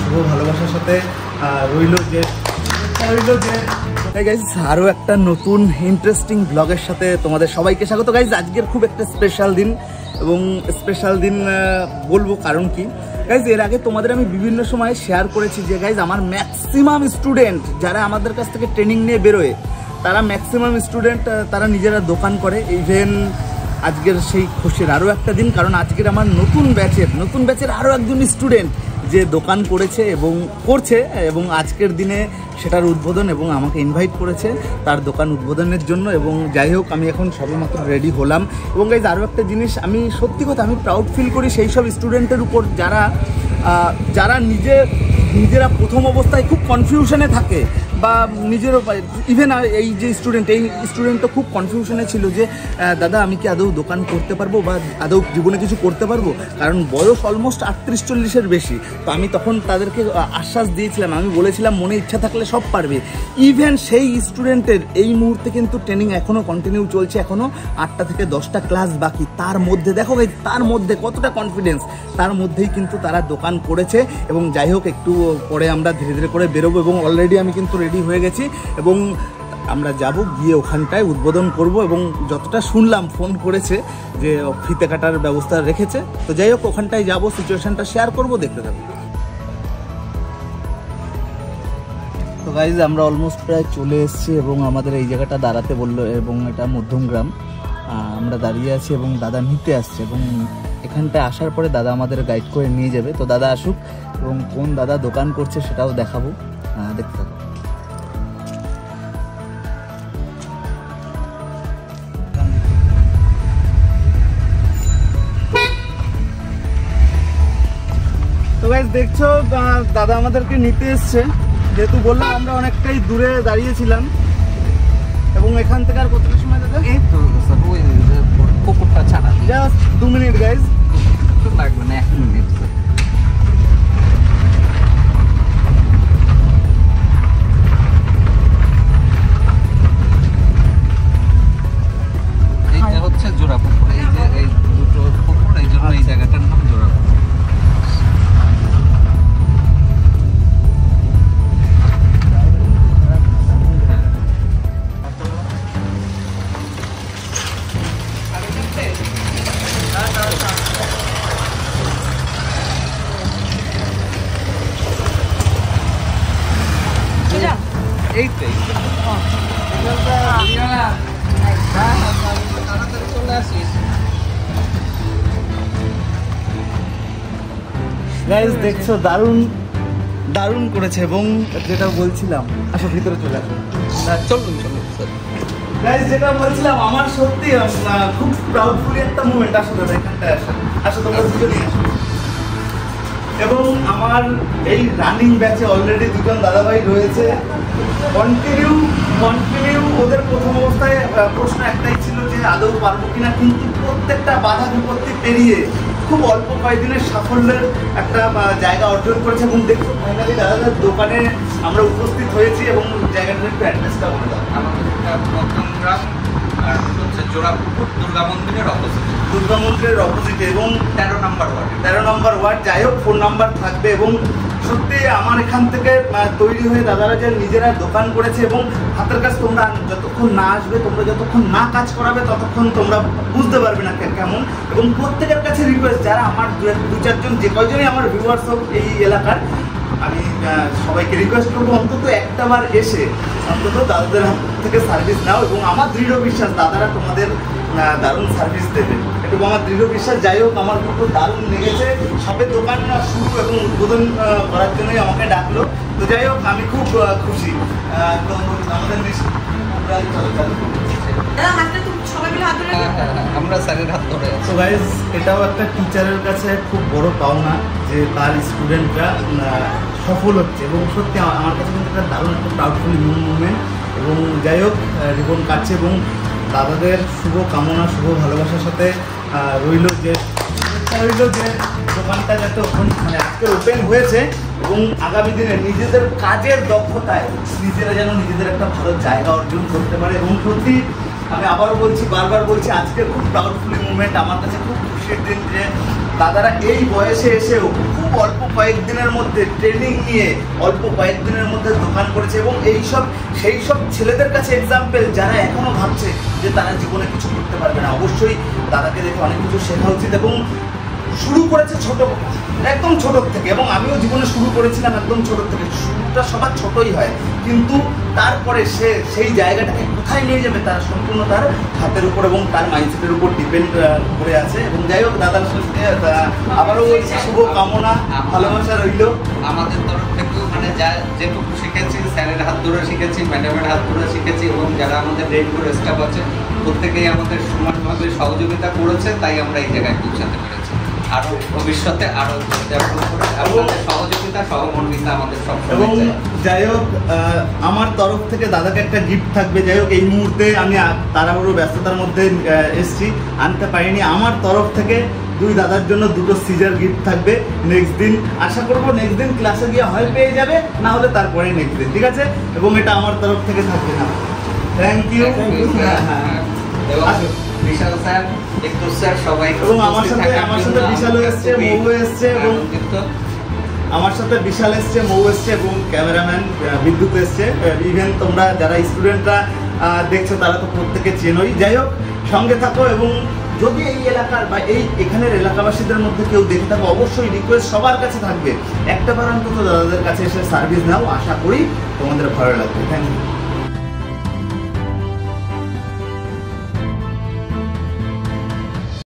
শুভ ভালোবাসার সাথে রইল যে গাইজ আরও একটা নতুন ইন্টারেস্টিং ব্লগের সাথে তোমাদের সবাইকে স্বাগত। গাইজ আজকের খুব একটা স্পেশাল দিন, এবং স্পেশাল দিন বলবো কারণ কি গাইজ, এর আগে তোমাদের আমি বিভিন্ন সময় শেয়ার করেছি যে গাইজ আমার ম্যাক্সিমাম স্টুডেন্ট যারা আমাদের কাছ থেকে ট্রেনিং নিয়ে বেরোয়, তারা ম্যাক্সিমাম স্টুডেন্ট তারা নিজেরা দোকান করে। ইভেন আজকের সেই খুশির আরও একটা দিন, কারণ আজকের আমার নতুন ব্যাচের আরও একজন স্টুডেন্ট যে দোকান করেছে এবং করছে, এবং আজকের দিনে সেটার উদ্বোধন এবং আমাকে ইনভাইট করেছে তার দোকান উদ্বোধনের জন্য। এবং যাই হোক, আমি এখন সবেমাত্র রেডি হলাম। এবং গাইজ আরও একটা জিনিস, আমি সত্যি কথা আমি প্রাউড ফিল করি সেই সব স্টুডেন্টের উপর যারা নিজেরা প্রথম অবস্থায় খুব কনফিউশনে থাকে, বা নিজেরও ইভেন এই যে স্টুডেন্টও খুব কনফিউশনে ছিল যে দাদা আমি কি আদৌ দোকান করতে পারবো, বা আদৌ জীবনে কিছু করতে পারবো, কারণ বয়স অলমোস্ট 38-40-এর বেশি। তো আমি তখন তাদেরকে আশ্বাস দিয়েছিলাম, আমি বলেছিলাম মনে ইচ্ছা থাকলে সব পারবে। ইভেন সেই স্টুডেন্টের এই মুহূর্তে কিন্তু ট্রেনিং এখনও কন্টিনিউ চলছে, এখনও 8টা থেকে 10টা ক্লাস বাকি। তার মধ্যে দেখো তার মধ্যে কতটা কনফিডেন্স, তার মধ্যেই কিন্তু তারা দোকান করেছে। এবং যাই হোক, একটু পরে আমরা ধীরে ধীরে করে বেরোবো, এবং অলরেডি আমি কিন্তু রেডি হয়ে গেছি, এবং আমরা যাব গিয়ে ওখানটায় উদ্বোধন করব। এবং যতটা শুনলাম ফোন করেছে যে ফিতে কাটার ব্যবস্থা রেখেছে। তো যাই হোক, ওখানটায় যাব, সিচুয়েশনটা শেয়ার করব, দেখতে থাকবো। তো গাইজ আমরা অলমোস্ট প্রায় চলে এসেছি, এবং আমাদের এই জায়গাটা দাঁড়াতে বললো, এবং এটা মধ্যমগ্রাম। আমরা দাঁড়িয়ে আছি এবং দাদা নিতে আসছে, এবং এখানটায় আসার পরে দাদা আমাদের গাইড করে নিয়ে যাবে। তো দাদা আসুক, এবং কোন দাদা দোকান করছে সেটাও দেখাবো, দেখতে থাকো। তো গাইজ দেখছো দাদা আমাদেরকে নিতে এসছে, যেহেতু বললাম আমরা অনেকটাই দূরে দাঁড়িয়েছিলাম। এবং এখান থেকে আর কতটা সময় দাদা? এই তো স্যার ওই পুকুরটা ছাড়া জাস্ট 2 মিনিট গাইজ, লাগবে না, 1 মিনিট স্যার। এইটা হচ্ছে জোড়া পুকুর, এই যে এই দুটো পুকুর, এই জন্য এই জায়গাটার নাম জোড়া পুকুর। গাইজ দেখছো দারুণ করেছে। এবং যেটা বলছিলাম, আসো ভিতরে চলে আসো। চলুন স্যার। গাইজ যেটা বলছিলাম, আমার সত্যি খুব প্রাউডফুলি একটা মুভমেন্ট। আসলে এখানটায় আসো তোমরা দুজনেই আসো। এবং আমার এই রানিং ব্যাচে অলরেডি 2জন দাদাভাই রয়েছে। কন্টিনিউ ওদের প্রথম অবস্থায় প্রশ্ন একটাই ছিল যে আদৌ পারবো কিনা, কিন্তু প্রত্যেকটা বাধা বিপত্তি পেরিয়ে খুব অল্প কয়েকদিনের সাফল্যের একটা জায়গা অর্জন করেছে। এবং দেখো ফাইনালি দাদাদের দোকানে আমরা উপস্থিত হয়েছি, এবং জায়গাটার একটু অ্যাড্রেসটা বলে দাও। আমাদের মধ্যমগ্রাম, আর হচ্ছে জোড়াপুকুর দুর্গা মন্দিরের অপোজিটে, এবং 13 নম্বর ওয়ার্ড। যাই হোক, ফোন নাম্বার থাকবে। এবং সত্যি আমার এখান থেকে তৈরি হয়ে দাদারা যে নিজেরা দোকান করেছে, এবং হাতের কাজ তোমরা যতক্ষণ না আসবে, তোমরা যতক্ষণ না কাজ করাবে, ততক্ষণ তোমরা বুঝতে পারবে না কেমন। এবং প্রত্যেকের কাছে রিকোয়েস্ট, যারা আমার 2-4 জন যে কয়জনই আমার ভিউয়ার্স হোক এই এলাকার, আমি সবাইকে রিকোয়েস্ট করবো অন্তত একটা বার এসে অন্তত দাদাদের হাত থেকে সার্ভিস নাও। এবং আমার দৃঢ় বিশ্বাস দাদারা তোমাদের দারুণ সার্ভিস দেবে, এটুকু আমার দৃঢ় বিশ্বাস। যাই হোক, আমার খুব দারুণ লেগেছে। সবে দোকান শুরু এবং উদ্বোধন করার জন্যই আমাকে ডাকলো। তো যাই হোক, আমি খুব খুশি। তো আমাদের আমরা স্যারের হাত ধরে আছি। তো গাইজ এটাও একটা টিচারের কাছে খুব বড় পাওনা যে তার স্টুডেন্টরা সফল হচ্ছে, এবং সত্যি আমার কাছে কিন্তু একটা দারুণ একটা প্রাউডফুল মুভমেন্ট। এবং যাই হোক, রিবন কাটছে, এবং দাদাদের শুভ কামনা, শুভ ভালোবাসার সাথে রইল যে দোকানটা যাতে আজকে ওপেন হয়েছে, এবং আগামী দিনে নিজেদের কাজের দক্ষতায় নিজেরা যেন নিজেদের একটা ভালো জায়গা অর্জন করতে পারে। এবং সত্যি আমি আবারও বলছি, বারবার বলছি, আজকে খুব প্রাউডফুলি মুভমেন্ট, আমার কাছে খুব খুশির দিন যে দাদারা এই বয়সে এসেও খুব অল্প কয়েকদিনের মধ্যে ট্রেনিং নিয়ে অল্প কয়েকদিনের মধ্যে দোকান করেছে, এবং সেই সব ছেলেদের কাছে এক্সাম্পল যারা এখনও ভাবছে যে তারা জীবনে কিছু করতে পারবে না। অবশ্যই দাদাকে দেখে অনেক কিছু শেখা উচিত, এবং শুরু করেছে একদম ছোট থেকে, এবং আমিও জীবনে শুরু করেছিলাম একদম ছোট থেকে। শুরুটা সবার ছোটই হয়, কিন্তু তারপরে সে সেই জায়গাটাকে কোথায় নিয়ে যাবে তার সম্পূর্ণ তার হাতের উপর এবং তার মাইন্ডসেটের উপর ডিপেন্ড করে আছে। এবং যাই হোক, দাদার সাথে আবারও বলছি শুভ কামনা, ভালোবাসা রইল। আমাদের তরফ থেকেও মানে যেটুকু শিখেছি, স্যারের হাত ধরে শিখেছি, ম্যাডামের হাত ধরে শিখেছি, এবং যারা আমাদের রেডপুর স্টাফ আছে প্রত্যেকেই আমাদের সমানভাবে সহযোগিতা করেছে, তাই আমরা এই জায়গায় পৌঁছাতে পেরেছি। আরও ভবিষ্যতে আরও আপনাদের সহযোগিতা, সহমর্মিতা আমাদের সব। এবং যাই হোক, আমার তরফ থেকে দাদাকে একটা গিফট থাকবে। যাই হোক, এই মুহূর্তে আমি তাড়াহুড়ো ব্যস্ততার মধ্যে এসেছি, আনতে পারিনি। আমার তরফ থেকে দুই দাদার জন্য দুটো সিজার গিফট থাকবে। নেক্সট দিন আশা করবো নেক্সট দিন ক্লাসে গিয়ে হয় পেয়ে যাবে, না হলে তারপরে নেক্সট দিন, ঠিক আছে? এবং এটা আমার তরফ থেকে থাকবে না। Thank you. বিশাল স্যার, একটু স্যার সবাই, এবং আমার সাথে বিশালও এসছে, মৌ এসছে, এবং আমার সাথে বিশাল এসছে, মৌ এসছে, এবং ক্যামেরাম্যান বিদ্যুৎ এসছে। ইভেন তোমরা যারা স্টুডেন্টরা দেখছো তারা তো প্রত্যেকে চেনোই। যাই হোক, সঙ্গে থাকো, এবং যদি এই এলাকার বা এখানের এলাকাবাসীদের মধ্যে কেউ দেখে থাকো, অবশ্যই রিকোয়েস্ট সবার কাছে থাকবে, একটা বার অন্তত দাদাদের কাছে এসে সার্ভিস নাও। আশা করি তোমাদের ভালো লাগবে। Thank you.